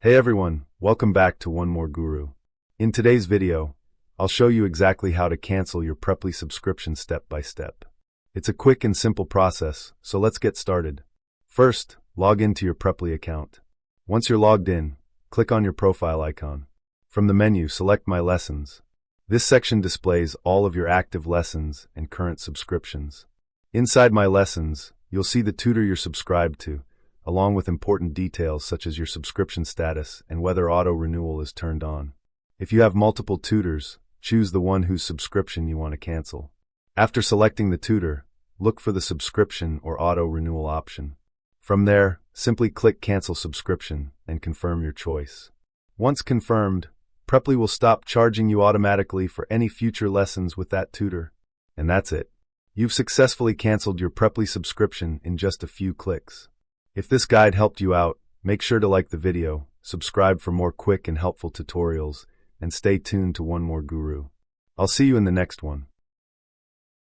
Hey everyone, welcome back to One More Guru. In today's video, I'll show you exactly how to cancel your Preply subscription step by step. It's a quick and simple process, so let's get started. First, log into your Preply account. Once you're logged in, click on your profile icon. From the menu, select My Lessons. This section displays all of your active lessons and current subscriptions. Inside My Lessons, you'll see the tutor you're subscribed to, along with important details such as your subscription status and whether auto-renewal is turned on. If you have multiple tutors, choose the one whose subscription you want to cancel. After selecting the tutor, look for the subscription or auto-renewal option. From there, simply click Cancel Subscription and confirm your choice. Once confirmed, Preply will stop charging you automatically for any future lessons with that tutor. And that's it. You've successfully canceled your Preply subscription in just a few clicks. If this guide helped you out, make sure to like the video, subscribe for more quick and helpful tutorials, and stay tuned to One More Guru. I'll see you in the next one.